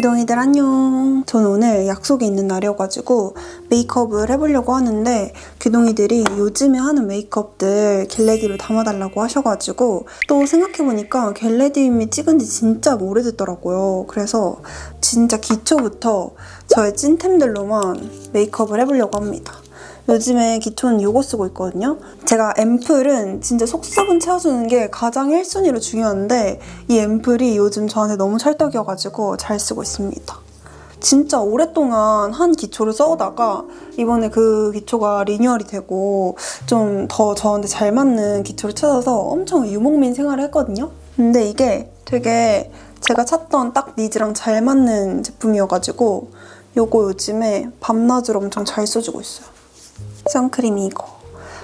기동이들 안녕. 저는 오늘 약속이 있는 날이어가지고 메이크업을 해보려고 하는데 기동이들이 요즘에 하는 메이크업들 겟레디로 담아달라고 하셔가지고 또 생각해보니까 겟레디미 찍은 지 진짜 오래됐더라고요. 그래서 진짜 기초부터 저의 찐템들로만 메이크업을 해보려고 합니다. 요즘에 기초는 이거 쓰고 있거든요. 제가 앰플은 진짜 속수분 채워주는 게 가장 1순위로 중요한데 이 앰플이 요즘 저한테 너무 찰떡이어가지고 잘 쓰고 있습니다. 진짜 오랫동안 한 기초를 써오다가 이번에 그 기초가 리뉴얼이 되고 좀 더 저한테 잘 맞는 기초를 찾아서 엄청 유목민 생활을 했거든요. 근데 이게 되게 제가 찾던 딱 니즈랑 잘 맞는 제품이어가지고 요거 요즘에 밤낮으로 엄청 잘 써주고 있어요. 선크림이 이거.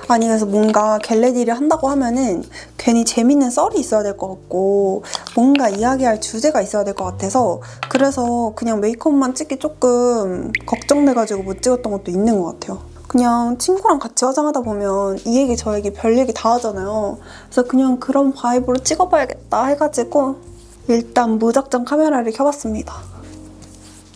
아니 그래서 뭔가 겟레디를 한다고 하면은 괜히 재밌는 썰이 있어야 될 것 같고 뭔가 이야기할 주제가 있어야 될 것 같아서 그래서 그냥 메이크업만 찍기 조금 걱정돼가지고 못 찍었던 것도 있는 것 같아요. 그냥 친구랑 같이 화장하다 보면 이 얘기 저 얘기 별 얘기 다 하잖아요. 그래서 그냥 그런 바이브로 찍어봐야겠다 해가지고 일단 무작정 카메라를 켜봤습니다.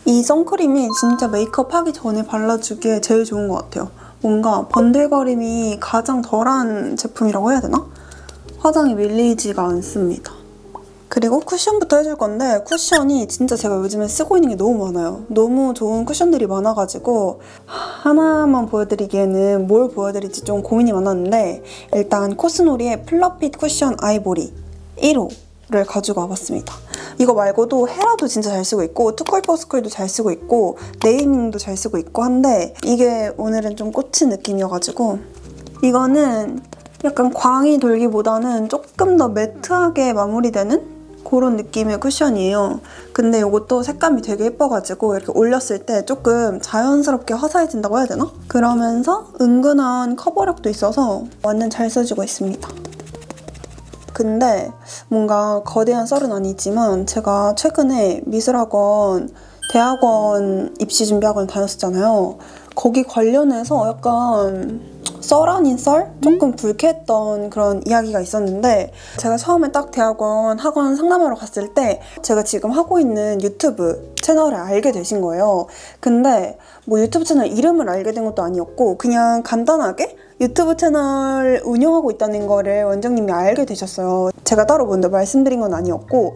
이 선크림이 진짜 메이크업 하기 전에 발라주기에 제일 좋은 것 같아요. 뭔가 번들거림이 가장 덜한 제품이라고 해야 되나? 화장이 밀리지가 않습니다. 그리고 쿠션부터 해줄 건데 쿠션이 진짜 제가 요즘에 쓰고 있는 게 너무 많아요. 너무 좋은 쿠션들이 많아가지고 하나만 보여드리기에는 뭘 보여드릴지 좀 고민이 많았는데 일단 코스놀이의 플러핏 쿠션 아이보리 1호를 가지고 와봤습니다. 이거 말고도 헤라도 진짜 잘 쓰고 있고 투컬퍼스쿨도 잘 쓰고 있고 네이밍도 잘 쓰고 있고 한데 이게 오늘은 좀 꽂힌 느낌이어가지고 이거는 약간 광이 돌기보다는 조금 더 매트하게 마무리되는 그런 느낌의 쿠션이에요. 근데 이것도 색감이 되게 예뻐가지고 이렇게 올렸을 때 조금 자연스럽게 화사해진다고 해야 되나? 그러면서 은근한 커버력도 있어서 완전 잘 써주고 있습니다. 근데 뭔가 거대한 썰은 아니지만 제가 최근에 미술학원, 대학원 입시 준비학원 다녔었잖아요. 거기 관련해서 약간 썰 아닌 썰? 조금 불쾌했던 그런 이야기가 있었는데 제가 처음에 딱 대학원 학원 상담하러 갔을 때 제가 지금 하고 있는 유튜브 채널을 알게 되신 거예요. 근데 뭐 유튜브 채널 이름을 알게 된 것도 아니었고 그냥 간단하게 유튜브 채널 운영하고 있다는 거를 원장님이 알게 되셨어요. 제가 따로 먼저 말씀드린 건 아니었고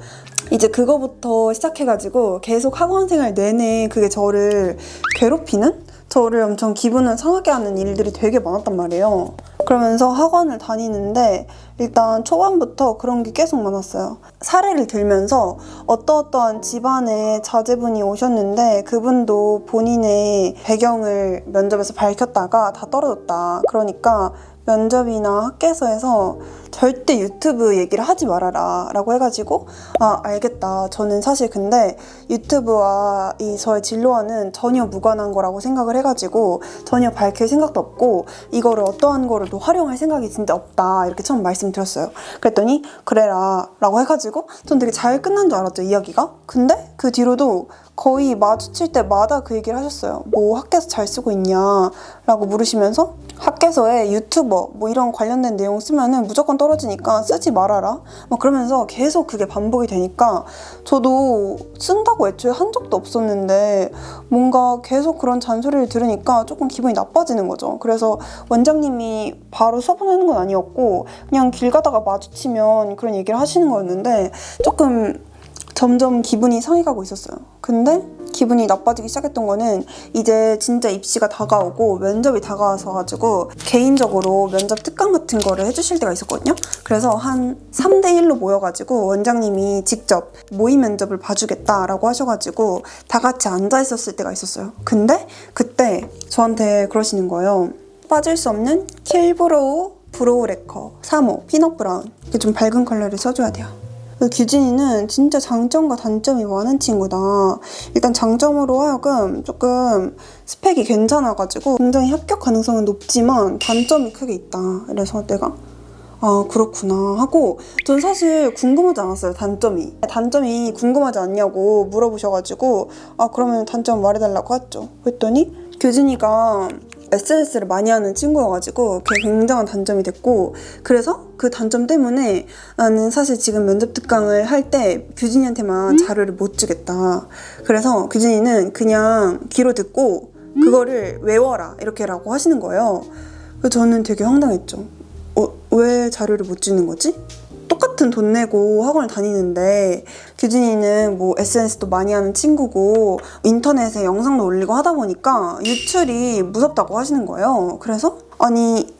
이제 그거부터 시작해가지고 계속 학원생활 내내 그게 저를 괴롭히는? 저를 엄청 기분을 상하게 하는 일들이 되게 많았단 말이에요. 그러면서 학원을 다니는데 일단 초반부터 그런 게 계속 많았어요. 사례를 들면서 어떠어떠한 집안의 자제분이 오셨는데 그분도 본인의 배경을 면접에서 밝혔다가 다 떨어졌다. 그러니까 면접이나 학교에서 절대 유튜브 얘기를 하지 말아라 라고 해가지고 아 알겠다. 저는 사실 근데 유튜브와 이 저의 진로와는 전혀 무관한 거라고 생각을 해가지고 전혀 밝힐 생각도 없고 이거를 어떠한 거로도 활용할 생각이 진짜 없다 이렇게 처음 말씀드렸어요. 그랬더니 그래라 라고 해가지고 전 되게 잘 끝난 줄 알았죠 이야기가. 근데 그 뒤로도 거의 마주칠 때마다 그 얘기를 하셨어요. 뭐 학교에서 잘 쓰고 있냐 라고 물으시면서 학교에서의 유튜버 뭐 이런 관련된 내용 쓰면은 무조건 떨어지니까 쓰지 말아라 막 그러면서 계속 그게 반복이 되니까 저도 쓴다고 애초에 한 적도 없었는데 뭔가 계속 그런 잔소리를 들으니까 조금 기분이 나빠지는 거죠. 그래서 원장님이 바로 수업을 하는 건 아니었고 그냥 길 가다가 마주치면 그런 얘기를 하시는 거였는데 조금 점점 기분이 상해 가고 있었어요. 근데 기분이 나빠지기 시작했던 거는 이제 진짜 입시가 다가오고 면접이 다가와서 가지고 개인적으로 면접 특강 같은 거를 해주실 때가 있었거든요. 그래서 한 3대1로 모여가지고 원장님이 직접 모의 면접을 봐주겠다라고 하셔가지고 다 같이 앉아 있었을 때가 있었어요. 근데 그때 저한테 그러시는 거예요. 빠질 수 없는 킬브로우 브로우 레커 3호 피넛 브라운 이게 좀 밝은 컬러를 써줘야 돼요. 규진이는 진짜 장점과 단점이 많은 친구다. 일단 장점으로 하여금 조금 스펙이 괜찮아가지고 굉장히 합격 가능성은 높지만 단점이 크게 있다. 그래서 내가 아 그렇구나 하고 전 사실 궁금하지 않았어요. 단점이 궁금하지 않냐고 물어보셔가지고 아 그러면 단점 말해달라고 했죠. 그랬더니 규진이가 SNS를 많이 하는 친구여가지고 그게 굉장한 단점이 됐고, 그래서 그 단점 때문에 나는 사실 지금 면접 특강을 할 때 규진이한테만 자료를 못 주겠다. 그래서 규진이는 그냥 귀로 듣고 그거를 외워라 이렇게라고 하시는 거예요. 그래서 저는 되게 황당했죠. 왜 자료를 못 주는 거지? 똑같은 돈 내고 학원을 다니는데 규진이는 뭐 SNS도 많이 하는 친구고 인터넷에 영상도 올리고 하다 보니까 유출이 무섭다고 하시는 거예요. 그래서 아니,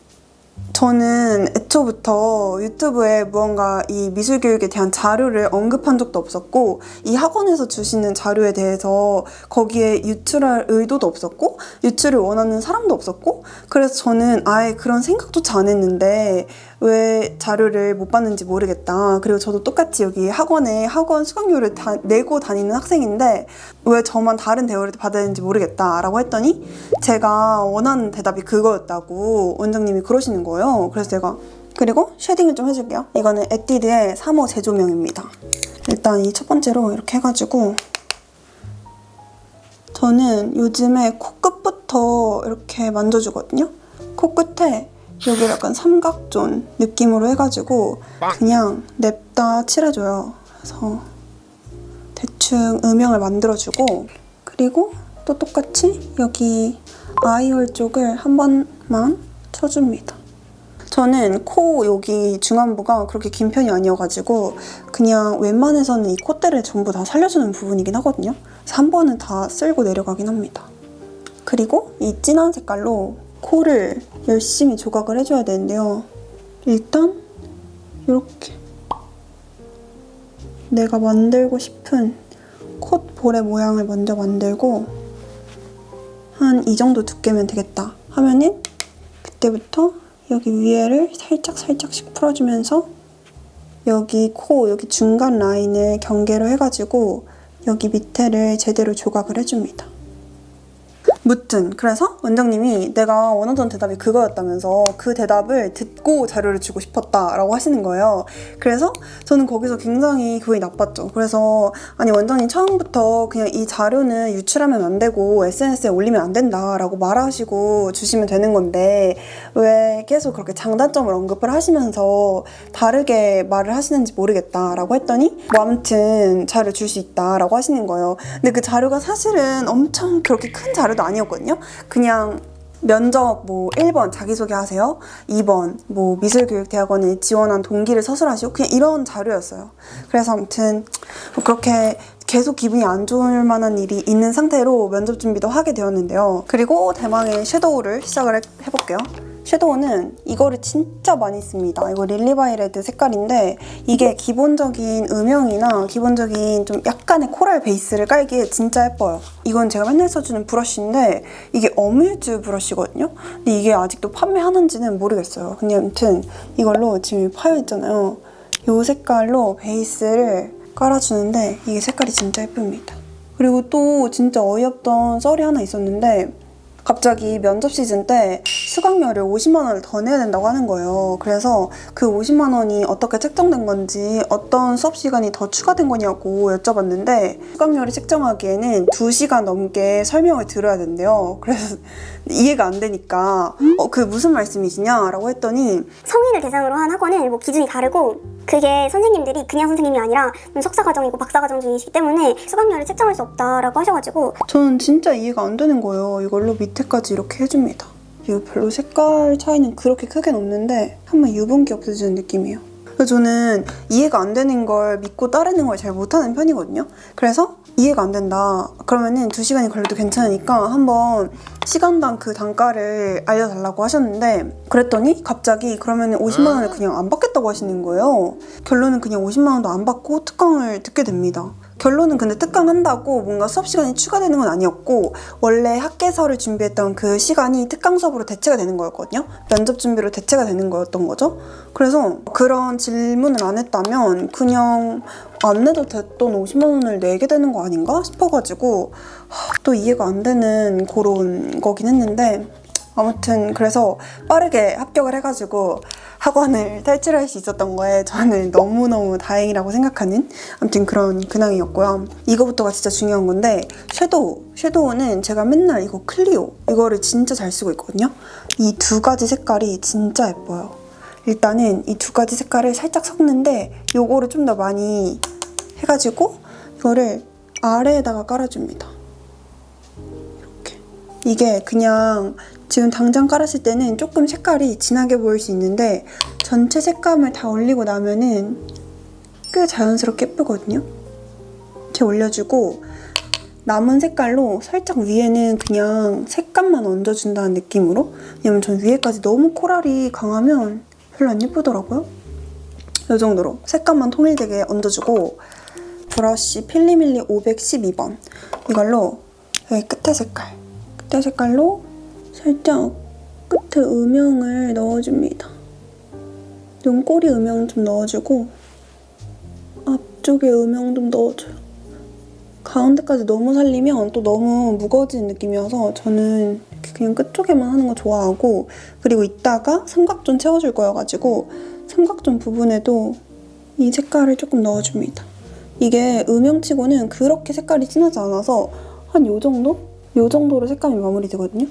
저는 애초부터 유튜브에 무언가 이 미술 교육에 대한 자료를 언급한 적도 없었고, 이 학원에서 주시는 자료에 대해서 거기에 유출할 의도도 없었고, 유출을 원하는 사람도 없었고, 그래서 저는 아예 그런 생각조차 안 했는데 왜 자료를 못 받는지 모르겠다. 그리고 저도 똑같이 여기 학원에 학원 수강료를 내고 다니는 학생인데 왜 저만 다른 대우를 받아야 되는지 모르겠다 라고 했더니 제가 원하는 대답이 그거였다고 원장님이 그러시는 거예요. 그래서 제가 그리고 쉐딩을 좀 해줄게요. 이거는 에뛰드의 3호 제조명입니다. 일단 이 첫 번째로 이렇게 해가지고, 저는 요즘에 코끝부터 이렇게 만져주거든요. 코끝에 여기를 약간 삼각존 느낌으로 해가지고 그냥 냅다 칠해줘요. 그래서 대충 음영을 만들어주고, 그리고 또 똑같이 여기 아이홀 쪽을 한 번만 쳐줍니다. 저는 코 여기 중안부가 그렇게 긴 편이 아니어가지고 그냥 웬만해서는 이 콧대를 전부 다 살려주는 부분이긴 하거든요. 그래서 한 번은 다 쓸고 내려가긴 합니다. 그리고 이 진한 색깔로 코를 열심히 조각을 해줘야 되는데요. 일단 이렇게 내가 만들고 싶은 콧볼의 모양을 먼저 만들고, 한 이 정도 두께면 되겠다 하면은 그때부터 여기 위에를 살짝씩 풀어주면서 여기 코 여기 중간 라인을 경계로 해가지고 여기 밑에를 제대로 조각을 해줍니다. 무튼 그래서 원장님이 내가 원하던 대답이 그거였다면서 그 대답을 듣고 자료를 주고 싶었다라고 하시는 거예요. 그래서 저는 거기서 굉장히 기분이 나빴죠. 그래서 아니, 원장님 처음부터 그냥 이 자료는 유출하면 안 되고 SNS에 올리면 안 된다라고 말하시고 주시면 되는 건데 왜 계속 그렇게 장단점을 언급을 하시면서 다르게 말을 하시는지 모르겠다라고 했더니 뭐 아무튼 자료 줄 수 있다라고 하시는 거예요. 근데 그 자료가 사실은 엄청 그렇게 큰 자료도 아니었거든요. 그냥 면접 뭐 1번 자기소개하세요, 2번 뭐 미술교육대학원에 지원한 동기를 서술하시고 그냥 이런 자료였어요. 그래서 아무튼 뭐 그렇게 계속 기분이 안 좋을 만한 일이 있는 상태로 면접 준비도 하게 되었는데요. 그리고 대망의 섀도우를 시작을 해볼게요. 섀도우는 이거를 진짜 많이 씁니다. 이거 릴리바이레드 색깔인데 이게 기본적인 음영이나 기본적인 좀 약간의 코랄 베이스를 깔기에 진짜 예뻐요. 이건 제가 맨날 써주는 브러쉬인데 이게 어뮤즈 브러쉬거든요. 근데 이게 아직도 판매하는지는 모르겠어요. 근데 아무튼 이걸로 지금 파여있잖아요. 이 색깔로 베이스를 깔아주는데 이게 색깔이 진짜 예쁩니다. 그리고 또 진짜 어이없던 썰이 하나 있었는데 갑자기 면접 시즌 때 수강료를 50만 원을 더 내야 된다고 하는 거예요. 그래서 그 50만 원이 어떻게 책정된 건지, 어떤 수업 시간이 더 추가된 거냐고 여쭤봤는데 수강료를 책정하기에는 2시간 넘게 설명을 들어야 된대요. 그래서 이해가 안 되니까 그 무슨 말씀이시냐 라고 했더니 성인을 대상으로 한 학원은 뭐 기준이 다르고 그게 선생님들이 그냥 선생님이 아니라 석사과정이고 박사과정 중이시기 때문에 수강료를 책정할 수 없다라고 하셔가지고 저는 진짜 이해가 안 되는 거예요. 이걸로 밑에까지 이렇게 해줍니다. 이거 별로 색깔 차이는 그렇게 크게 없는데 한번 유분기 없애주는 느낌이에요. 그래서 저는 이해가 안 되는 걸 믿고 따르는 걸 잘 못하는 편이거든요. 그래서 이해가 안 된다. 그러면은 2시간이 걸려도 괜찮으니까 한번 시간당 그 단가를 알려달라고 하셨는데 그랬더니 갑자기 그러면 50만 원을 그냥 안 받겠다고 하시는 거예요. 결론은 그냥 50만 원도 안 받고 특강을 듣게 됩니다. 결론은 근데 특강한다고 뭔가 수업 시간이 추가되는 건 아니었고 원래 학계서를 준비했던 그 시간이 특강 수업으로 대체가 되는 거였거든요. 면접 준비로 대체가 되는 거였던 거죠. 그래서 그런 질문을 안 했다면 그냥 안 내도 됐던 50만 원을 내게 되는 거 아닌가 싶어가지고 또 이해가 안 되는 그런 거긴 했는데 아무튼 그래서 빠르게 합격을 해가지고 학원을 탈출할 수 있었던 거에 저는 너무너무 다행이라고 생각하는 아무튼 그런 근황이었고요. 이거부터가 진짜 중요한 건데 섀도우는 제가 맨날 이거 클리오 이거를 진짜 잘 쓰고 있거든요. 이 두 가지 색깔이 진짜 예뻐요. 일단은 이 두 가지 색깔을 살짝 섞는데 요거를 좀 더 많이 해가지고 이거를 아래에다가 깔아줍니다. 이렇게. 이게 그냥 지금 당장 깔았을 때는 조금 색깔이 진하게 보일 수 있는데 전체 색감을 다 올리고 나면은 꽤 자연스럽게 예쁘거든요. 이렇게 올려주고 남은 색깔로 살짝 위에는 그냥 색감만 얹어준다는 느낌으로. 왜냐면 전 위에까지 너무 코랄이 강하면 별로 안 예쁘더라고요. 이 정도로 색감만 통일되게 얹어주고 브러쉬 필리밀리 512번 이걸로 여기 끝에 색깔로 살짝 끝에 음영을 넣어줍니다. 눈꼬리 음영 좀 넣어주고 앞쪽에 음영 좀 넣어줘요. 가운데까지 너무 살리면 또 너무 무거워지는 느낌이어서 저는 그냥 끝쪽에만 하는 거 좋아하고 그리고 이따가 삼각존 채워줄 거여가지고 삼각존 부분에도 이 색깔을 조금 넣어줍니다. 이게 음영치고는 그렇게 색깔이 진하지 않아서 한 요 정도? 요 정도로 색감이 마무리되거든요.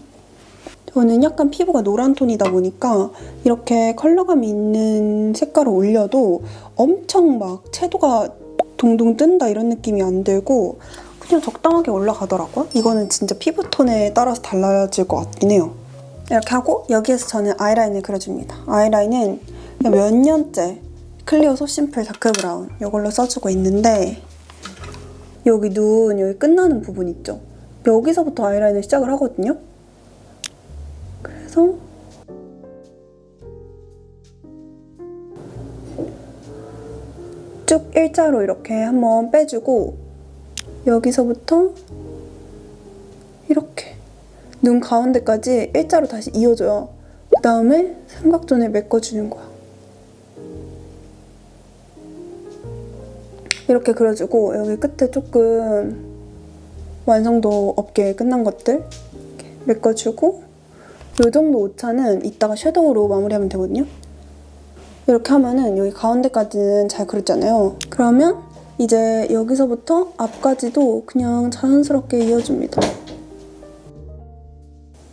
저는 약간 피부가 노란 톤이다 보니까 이렇게 컬러감이 있는 색깔을 올려도 엄청 막 채도가 동동 뜬다 이런 느낌이 안 들고 그냥 적당하게 올라가더라고요. 이거는 진짜 피부톤에 따라서 달라질 것 같긴 해요. 이렇게 하고 여기에서 저는 아이라인을 그려줍니다. 아이라인은 몇 년째 클리오 소심플 다크브라운 이걸로 써주고 있는데 여기 눈 여기 끝나는 부분 있죠? 여기서부터 아이라인을 시작을 하거든요. 그래서 쭉 일자로 이렇게 한번 빼주고 여기서부터 이렇게 눈 가운데까지 일자로 다시 이어줘요. 그 다음에 삼각존을 메꿔주는 거야. 이렇게 그려주고 여기 끝에 조금 완성도 없게 끝난 것들 이렇게 메꿔주고 이 정도 오차는 이따가 섀도우로 마무리하면 되거든요. 이렇게 하면은 여기 가운데까지는 잘 그렸잖아요. 그러면 이제 여기서부터 앞까지도 그냥 자연스럽게 이어줍니다.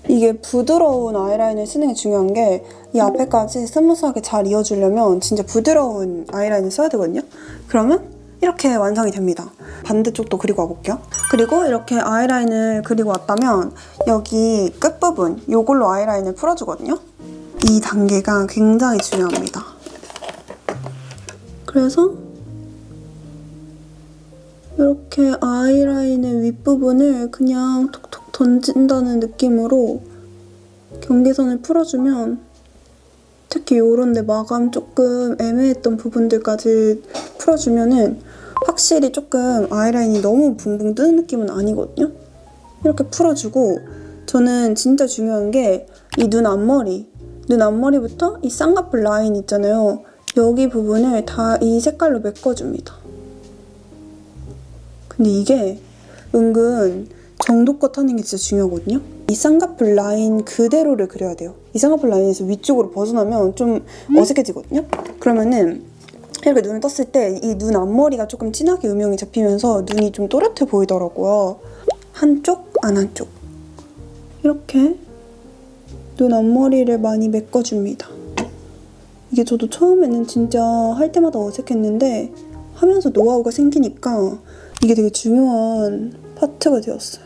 이게 부드러운 아이라인을 쓰는 게 중요한 게 이 앞에까지 스무스하게 잘 이어주려면 진짜 부드러운 아이라인을 써야 되거든요. 그러면 이렇게 완성이 됩니다. 반대쪽도 그리고 와볼게요. 그리고 이렇게 아이라인을 그리고 왔다면 여기 끝부분 이걸로 아이라인을 풀어주거든요. 이 단계가 굉장히 중요합니다. 그래서 이렇게 아이라인의 윗부분을 그냥 톡톡 던진다는 느낌으로 경계선을 풀어주면 특히 이런 데 마감 조금 애매했던 부분들까지 풀어주면은 확실히 조금 아이라인이 너무 붕붕 뜨는 느낌은 아니거든요. 이렇게 풀어주고 저는 진짜 중요한 게 이 눈 앞머리부터 이 쌍꺼풀 라인 있잖아요. 여기 부분을 다 이 색깔로 메꿔줍니다. 근데 이게 은근 정도껏 하는 게 진짜 중요하거든요. 이 쌍꺼풀 라인 그대로를 그려야 돼요. 이 쌍꺼풀 라인에서 위쪽으로 벗어나면 좀 어색해지거든요. 그러면은 이렇게 눈을 떴을 때 이 눈 앞머리가 조금 진하게 음영이 잡히면서 눈이 좀 또렷해 보이더라고요. 한쪽, 안 한쪽. 이렇게 눈 앞머리를 많이 메꿔줍니다. 이게 저도 처음에는 진짜 할 때마다 어색했는데 하면서 노하우가 생기니까 이게 되게 중요한 파트가 되었어요.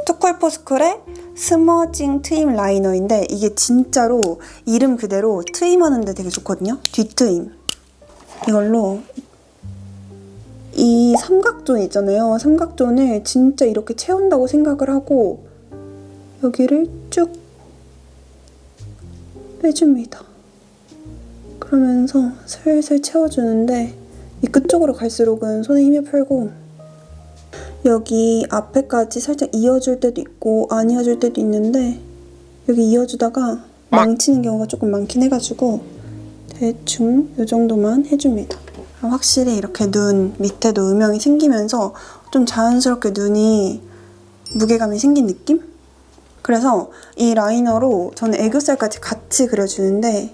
투쿨포스쿨의 스머징 트임 라이너인데 이게 진짜로 이름 그대로 트임하는데 되게 좋거든요. 뒤트임. 이걸로 이 삼각존 있잖아요. 삼각존을 진짜 이렇게 채운다고 생각을 하고 여기를 쭉 빼줍니다. 그러면서 슬슬 채워주는데 이 끝쪽으로 갈수록은 손에 힘이 풀고 여기 앞에까지 살짝 이어줄 때도 있고 안 이어줄 때도 있는데 여기 이어주다가 망치는 경우가 조금 많긴 해가지고 대충 이 정도만 해줍니다. 확실히 이렇게 눈 밑에도 음영이 생기면서 좀 자연스럽게 눈이 무게감이 생긴 느낌? 그래서 이 라이너로 저는 애교살까지 같이 그려주는데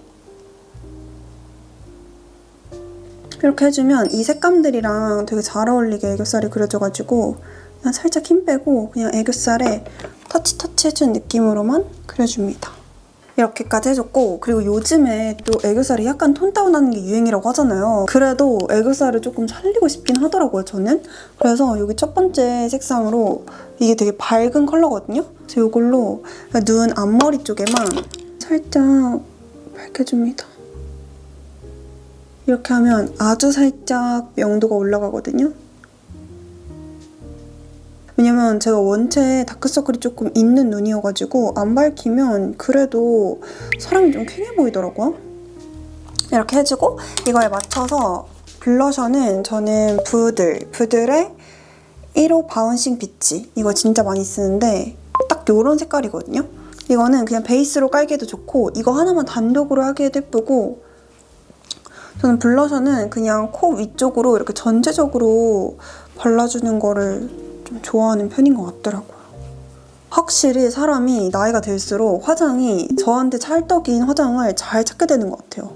이렇게 해주면 이 색감들이랑 되게 잘 어울리게 애교살이 그려져가지고 그냥 살짝 힘 빼고 그냥 애교살에 터치 해준 느낌으로만 그려줍니다. 이렇게까지 해줬고, 그리고 요즘에 또 애교살이 약간 톤 다운하는 게 유행이라고 하잖아요. 그래도 애교살을 조금 살리고 싶긴 하더라고요, 저는. 그래서 여기 첫 번째 색상으로 이게 되게 밝은 컬러거든요. 그래서 이걸로 눈 앞머리 쪽에만 살짝 밝혀줍니다. 이렇게 하면 아주 살짝 명도가 올라가거든요. 왜냐면 제가 원체 다크서클이 조금 있는 눈이어가지고 안 밝히면 그래도 사람이 좀 퀭해 보이더라고요. 이렇게 해주고 이거에 맞춰서 블러셔는 저는 부들의 1호 바운싱 비치, 이거 진짜 많이 쓰는데 딱 요런 색깔이거든요. 이거는 그냥 베이스로 깔기에도 좋고 이거 하나만 단독으로 하기에도 예쁘고, 저는 블러셔는 그냥 코 위쪽으로 이렇게 전체적으로 발라주는 거를 좀 좋아하는 편인 것 같더라고요. 확실히 사람이 나이가 들수록 화장이 저한테 찰떡인 화장을 잘 찾게 되는 것 같아요.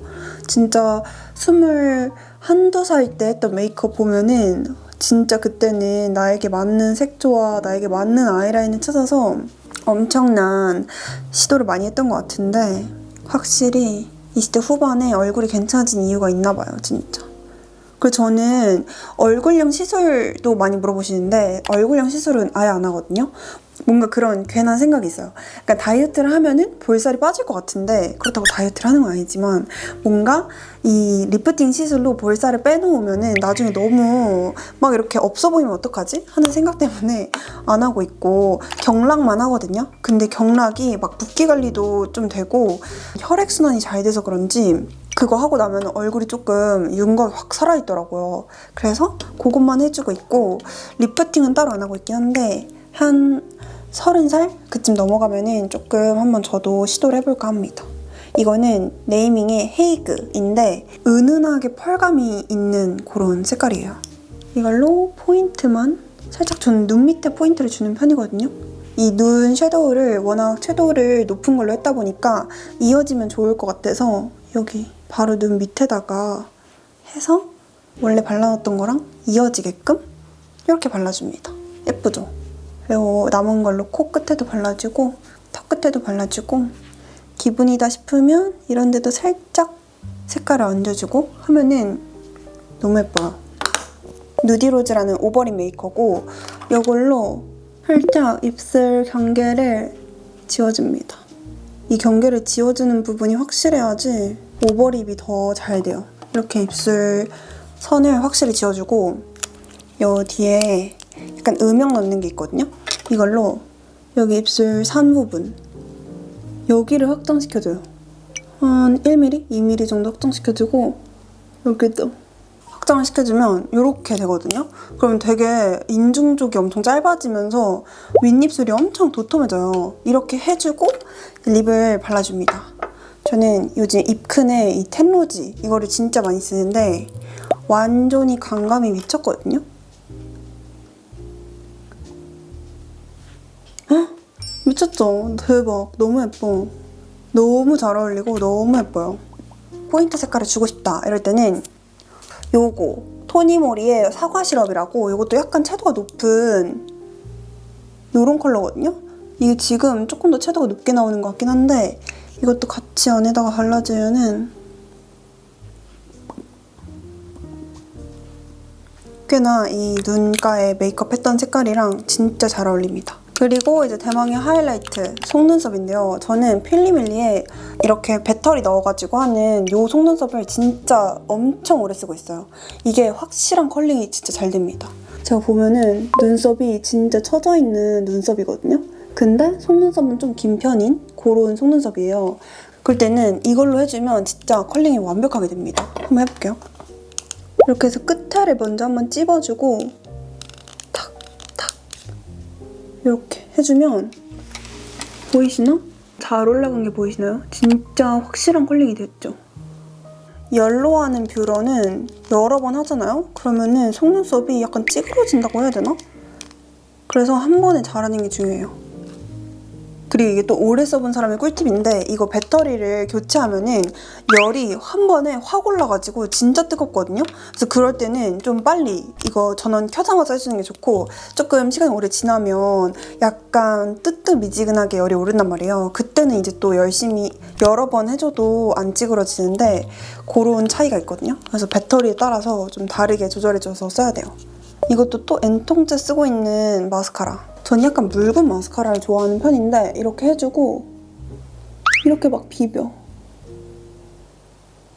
진짜 21, 2살 때 했던 메이크업 보면은 진짜 그때는 나에게 맞는 색조와 나에게 맞는 아이라인을 찾아서 엄청난 시도를 많이 했던 것 같은데, 확실히 20대 후반에 얼굴이 괜찮아진 이유가 있나 봐요, 진짜. 그리고 저는 얼굴형 시술도 많이 물어보시는데 얼굴형 시술은 아예 안 하거든요. 뭔가 그런 괜한 생각이 있어요. 그러니까 다이어트를 하면은 볼살이 빠질 것 같은데, 그렇다고 다이어트를 하는 건 아니지만 뭔가 이 리프팅 시술로 볼살을 빼놓으면은 나중에 너무 막 이렇게 없어 보이면 어떡하지? 하는 생각 때문에 안 하고 있고, 경락만 하거든요. 근데 경락이 막 붓기 관리도 좀 되고 혈액순환이 잘 돼서 그런지 그거 하고 나면 얼굴이 조금 윤곽이 확 살아있더라고요. 그래서 그것만 해주고 있고, 리프팅은 따로 안 하고 있긴 한데 한 30살? 그쯤 넘어가면은 조금 한번 저도 시도를 해볼까 합니다. 이거는 네이밍의 헤이그인데 은은하게 펄감이 있는 그런 색깔이에요. 이걸로 포인트만 살짝, 저는 눈 밑에 포인트를 주는 편이거든요. 이 눈 섀도우를 워낙 섀도우를 높은 걸로 했다 보니까 이어지면 좋을 것 같아서 여기 바로 눈 밑에다가 해서 원래 발라놨던 거랑 이어지게끔 이렇게 발라줍니다. 예쁘죠? 그리고 남은 걸로 코 끝에도 발라주고 턱 끝에도 발라주고, 기분이다 싶으면 이런 데도 살짝 색깔을 얹어주고 하면은 너무 예뻐요. 누디로즈라는 오버립 메이커고 이걸로 살짝 입술 경계를 지워줍니다. 이 경계를 지워주는 부분이 확실해야지 오버립이 더 잘 돼요. 이렇게 입술 선을 확실히 지워주고, 요 뒤에 약간 음영 넣는 게 있거든요. 이걸로 여기 입술 산 부분 여기를 확장시켜줘요. 한 1mm? 2mm 정도 확장시켜주고 여기도 확장을 시켜주면 이렇게 되거든요. 그러면 되게 인중 쪽이 엄청 짧아지면서 윗입술이 엄청 도톰해져요. 이렇게 해주고 립을 발라줍니다. 저는 요즘 입큰의 이 텐로지 이거를 진짜 많이 쓰는데 완전히 광감이 미쳤거든요. 헉! 미쳤죠? 대박. 너무 예뻐. 너무 잘 어울리고 너무 예뻐요. 포인트 색깔을 주고 싶다 이럴 때는 요거 토니모리의 사과 시럽이라고, 이것도 약간 채도가 높은 요런 컬러거든요. 이게 지금 조금 더 채도가 높게 나오는 것 같긴 한데 이것도 같이 안에다가 발라주면은 꽤나 이 눈가에 메이크업 했던 색깔이랑 진짜 잘 어울립니다. 그리고 이제 대망의 하이라이트 속눈썹인데요. 저는 필리밀리에 이렇게 배터리 넣어가지고 하는 이 속눈썹을 진짜 엄청 오래 쓰고 있어요. 이게 확실한 컬링이 진짜 잘 됩니다. 제가 보면은 눈썹이 진짜 처져 있는 눈썹이거든요. 근데 속눈썹은 좀 긴 편인 그런 속눈썹이에요. 그럴 때는 이걸로 해주면 진짜 컬링이 완벽하게 됩니다. 한번 해볼게요. 이렇게 해서 끝에를 먼저 한번 찝어주고 탁탁 이렇게 해주면 보이시나? 잘 올라간 게 보이시나요? 진짜 확실한 컬링이 됐죠? 옐로우하는 뷰러는 여러 번 하잖아요? 그러면은 속눈썹이 약간 찌그러진다고 해야 되나? 그래서 한 번에 잘하는 게 중요해요. 그리고 이게 또 오래 써본 사람의 꿀팁인데 이거 배터리를 교체하면은 열이 한 번에 확 올라가지고 진짜 뜨겁거든요. 그래서 그럴 때는 좀 빨리 이거 전원 켜자마자 해주는 게 좋고 조금 시간이 오래 지나면 약간 뜨뜻미지근하게 열이 오른단 말이에요. 그때는 이제 또 열심히 여러 번 해줘도 안 찌그러지는데 그런 차이가 있거든요. 그래서 배터리에 따라서 좀 다르게 조절해줘서 써야 돼요. 이것도 또 N통째 쓰고 있는 마스카라. 전 약간 묽은 마스카라를 좋아하는 편인데 이렇게 해주고 이렇게 막 비벼.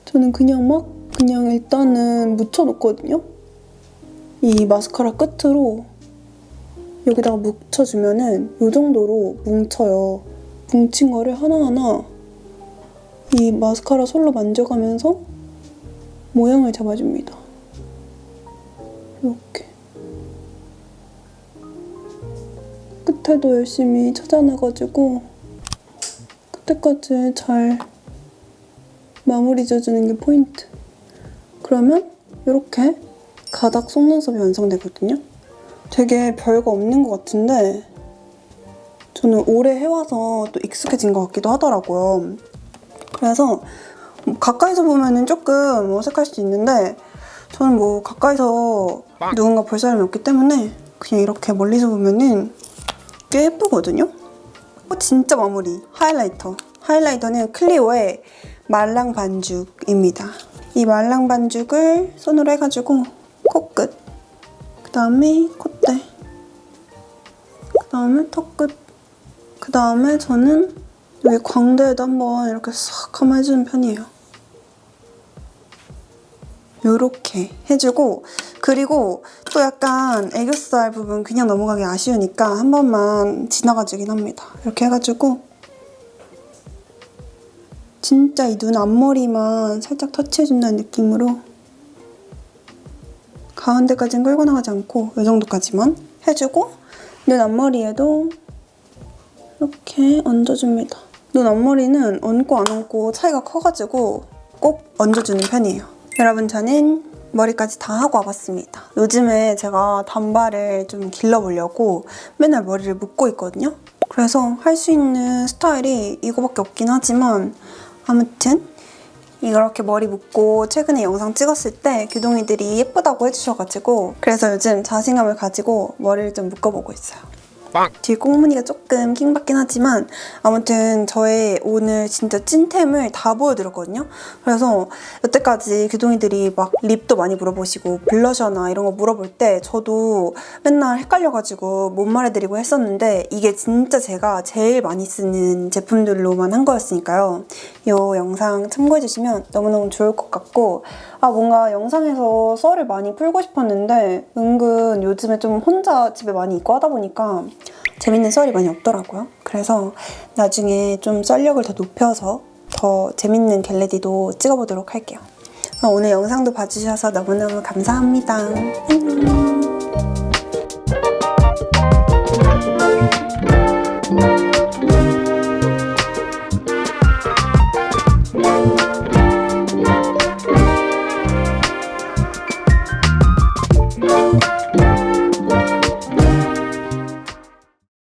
저는 그냥 일단은 묻혀놓거든요. 이 마스카라 끝으로 여기다가 묻혀주면은 이 정도로 뭉쳐요. 뭉친 거를 하나하나 이 마스카라 솔로 만져가면서 모양을 잡아줍니다. 이렇게. 끝에도 열심히 찾아놔가지고 끝에까지 잘 마무리 져주는 게 포인트. 그러면 이렇게 가닥 속눈썹이 완성되거든요. 되게 별거 없는 것 같은데 저는 오래 해와서 또 익숙해진 것 같기도 하더라고요. 그래서 가까이서 보면은 조금 어색할 수도 있는데 저는 뭐 가까이서 누군가 볼 사람이 없기 때문에 그냥 이렇게 멀리서 보면은 꽤 예쁘거든요? 진짜 마무리! 하이라이터. 하이라이터는 클리오의 말랑 반죽입니다. 이 말랑 반죽을 손으로 해가지고 코끝, 그 다음에 콧대, 그 다음에 턱끝, 그 다음에 저는 여기 광대에도 한번 이렇게 싹 한번 해주는 편이에요. 요렇게 해주고 그리고 또 약간 애교살 부분 그냥 넘어가기 아쉬우니까 한 번만 지나가주긴 합니다. 이렇게 해가지고 진짜 이 눈 앞머리만 살짝 터치해준다는 느낌으로 가운데까지는 끌고 나가지 않고 이 정도까지만 해주고 눈 앞머리에도 이렇게 얹어줍니다. 눈 앞머리는 얹고 안 얹고 차이가 커가지고 꼭 얹어주는 편이에요. 여러분 저는 머리까지 다 하고 와봤습니다. 요즘에 제가 단발을 좀 길러보려고 맨날 머리를 묶고 있거든요. 그래서 할 수 있는 스타일이 이거밖에 없긴 하지만 아무튼 이렇게 머리 묶고 최근에 영상 찍었을 때 규동이들이 예쁘다고 해주셔가지고 그래서 요즘 자신감을 가지고 머리를 좀 묶어보고 있어요. 뒤에 꽁무니가 조금 킹받긴 하지만 아무튼 저의 오늘 진짜 찐템을 다 보여드렸거든요. 그래서 여태까지 규동이들이 막 립도 많이 물어보시고 블러셔나 이런 거 물어볼 때 저도 맨날 헷갈려가지고 못 말해드리고 했었는데 이게 진짜 제가 제일 많이 쓰는 제품들로만 한 거였으니까요. 이 영상 참고해주시면 너무너무 좋을 것 같고 뭔가 영상에서 썰을 많이 풀고 싶었는데 은근 요즘에 좀 혼자 집에 많이 있고 하다 보니까 재밌는 썰이 많이 없더라고요. 그래서 나중에 좀 썰력을 더 높여서 더 재밌는 겟레디도 찍어보도록 할게요. 오늘 영상도 봐주셔서 너무너무 감사합니다. 안녕.